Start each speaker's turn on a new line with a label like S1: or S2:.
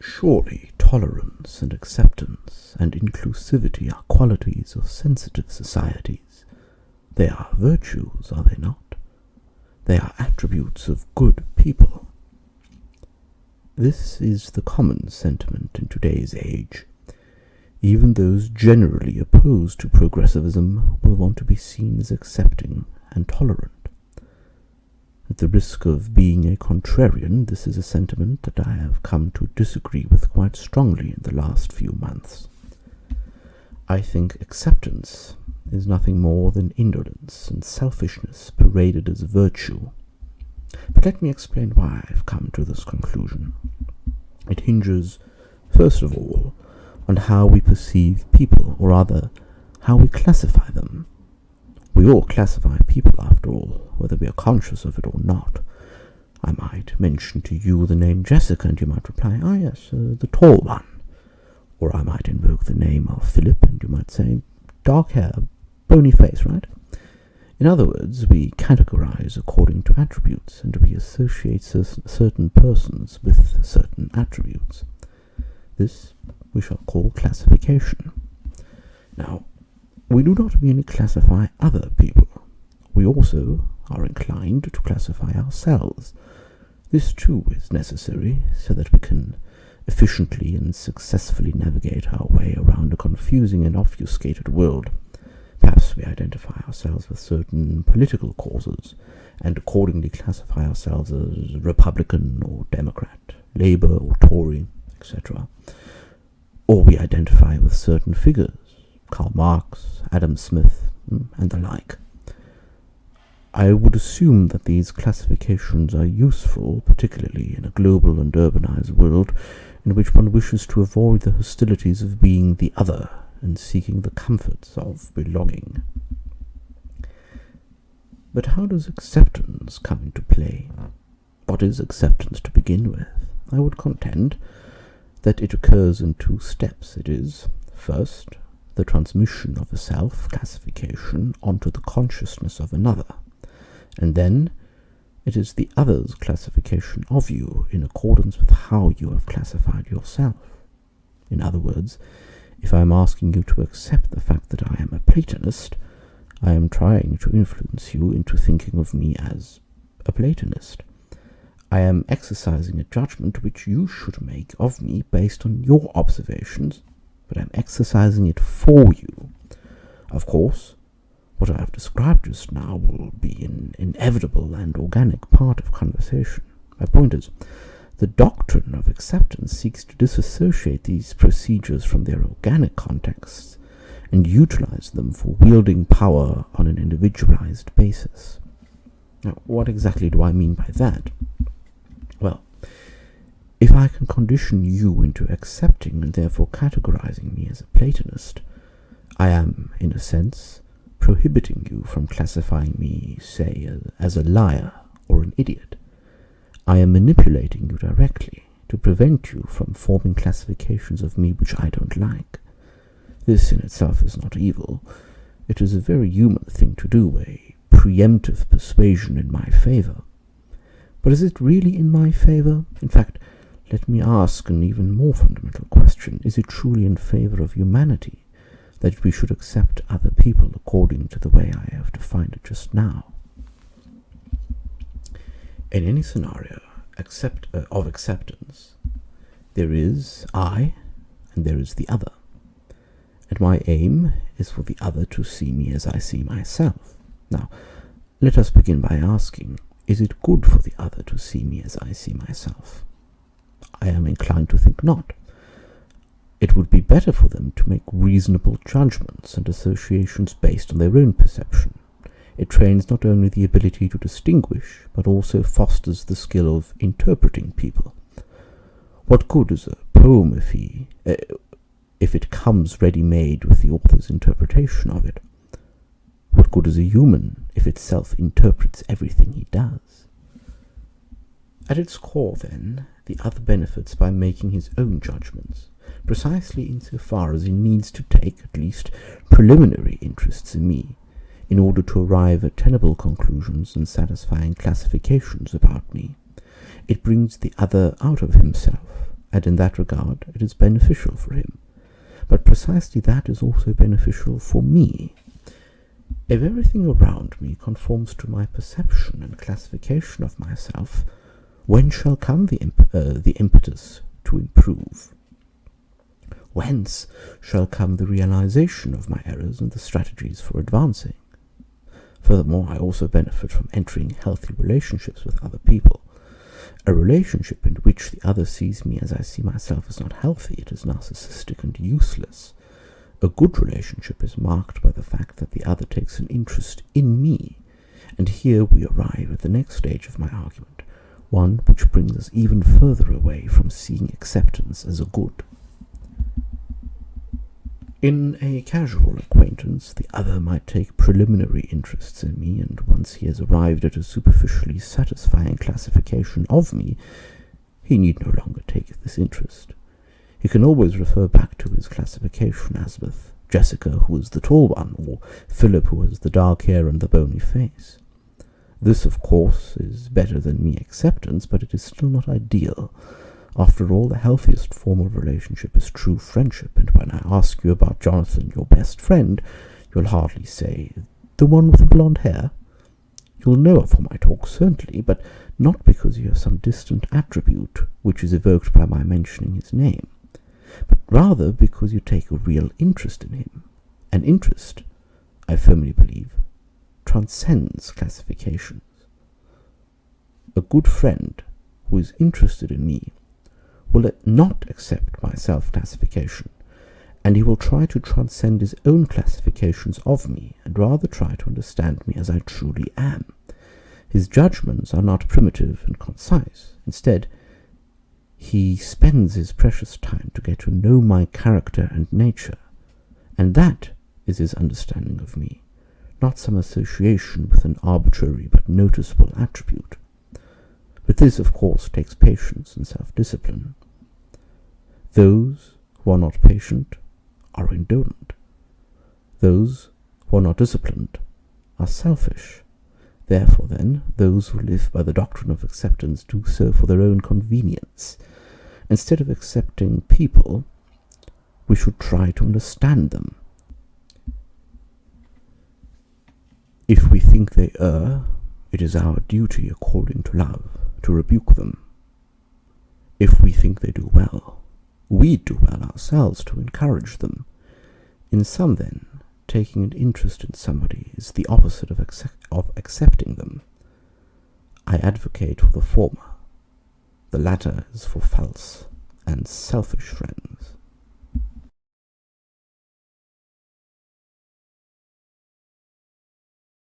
S1: Surely tolerance and acceptance and inclusivity are qualities of sensitive societies. They are virtues, are they not? They are attributes of good people. This is the common sentiment in today's age. Even those generally opposed to progressivism will want to be seen as accepting and tolerant. At the risk of being a contrarian, this is a sentiment that I have come to disagree with quite strongly in the last few months. I think acceptance is nothing more than indolence and selfishness paraded as virtue. But let me explain why I've come to this conclusion. It hinges, first of all, on how we perceive people, or rather, how we classify them. We all classify people, after all, whether we are conscious of it or not. I might mention to you the name Jessica, and you might reply, "Ah, yes, the tall one." Or I might invoke the name of Philip, and you might say, "Dark hair, bony face," right? In other words, we categorize according to attributes, and we associate certain persons with certain attributes. This we shall call classification. Now, we do not merely classify other people. We also are inclined to classify ourselves. This too is necessary so that we can efficiently and successfully navigate our way around a confusing and obfuscated world. Perhaps we identify ourselves with certain political causes and accordingly classify ourselves as Republican or Democrat, Labour or Tory, etc. Or we identify with certain figures, Karl Marx, Adam Smith, and the like. I would assume that these classifications are useful, particularly in a global and urbanized world in which one wishes to avoid the hostilities of being the other and seeking the comforts of belonging. But how does acceptance come into play? What is acceptance to begin with? I would contend that it occurs in two steps. It is, first, the transmission of a self-classification onto the consciousness of another, and then it is the other's classification of you in accordance with how you have classified yourself. In other words, if I am asking you to accept the fact that I am a Platonist, I am trying to influence you into thinking of me as a Platonist. I am exercising a judgment which you should make of me based on your observations, but I am exercising it for you. Of course, what I have described just now will be an inevitable and organic part of conversation. My point is, the doctrine of acceptance seeks to disassociate these procedures from their organic contexts and utilize them for wielding power on an individualized basis. Now, what exactly do I mean by that? Well, if I can condition you into accepting and therefore categorizing me as a Platonist, I am, in a sense, prohibiting you from classifying me, say, as a liar or an idiot. I am manipulating you directly to prevent you from forming classifications of me which I don't like. This in itself is not evil. It is a very human thing to do, a preemptive persuasion in my favor. But is it really in my favor? In fact, let me ask an even more fundamental question. Is it truly in favor of humanity that we should accept other people according to the way I have defined it just now? In any scenario of acceptance, there is I and there is the other. And my aim is for the other to see me as I see myself. Now, let us begin by asking, is it good for the other to see me as I see myself? I am inclined to think not. It would be better for them to make reasonable judgments and associations based on their own perception. It trains not only the ability to distinguish, but also fosters the skill of interpreting people. What good is a poem if it comes ready-made with the author's interpretation of it? What good is a human if it self-interprets everything he does? At its core, then, the other benefits by making his own judgments, precisely insofar as he needs to take at least preliminary interests in me, in order to arrive at tenable conclusions and satisfying classifications about me. It brings the other out of himself, and in that regard it is beneficial for him. But precisely that is also beneficial for me. If everything around me conforms to my perception and classification of myself, when shall come the impetus to improve? Whence shall come the realization of my errors and the strategies for advancing? Furthermore, I also benefit from entering healthy relationships with other people. A relationship in which the other sees me as I see myself is not healthy, it is narcissistic and useless. A good relationship is marked by the fact that the other takes an interest in me. And here we arrive at the next stage of my argument, one which brings us even further away from seeing acceptance as a good. In a casual acquaintance, the other might take preliminary interests in me, and once he has arrived at a superficially satisfying classification of me, he need no longer take this interest. He can always refer back to his classification as with Jessica, who is the tall one, or Philip, who has the dark hair and the bony face. This, of course, is better than mere acceptance, but it is still not ideal. After all, the healthiest form of relationship is true friendship, and when I ask you about Jonathan, your best friend, you'll hardly say, "The one with the blonde hair?" You'll know of whom I talk, certainly, but not because you have some distant attribute which is evoked by my mentioning his name, but rather because you take a real interest in him. An interest, I firmly believe, transcends classifications. A good friend who is interested in me will not accept my self-classification, and he will try to transcend his own classifications of me, and rather try to understand me as I truly am. His judgments are not primitive and concise. Instead, he spends his precious time to get to know my character and nature, and that is his understanding of me, not some association with an arbitrary but noticeable attribute. But this, of course, takes patience and self-discipline. Those who are not patient are indolent. Those who are not disciplined are selfish. Therefore, then, those who live by the doctrine of acceptance do so for their own convenience. Instead of accepting people, we should try to understand them. If we think they err, it is our duty, according to love, to rebuke them. If we think they do well, we do well ourselves to encourage them. In sum, then, taking an interest in somebody is the opposite of accepting them. I advocate for the former. The latter is for false and selfish friends.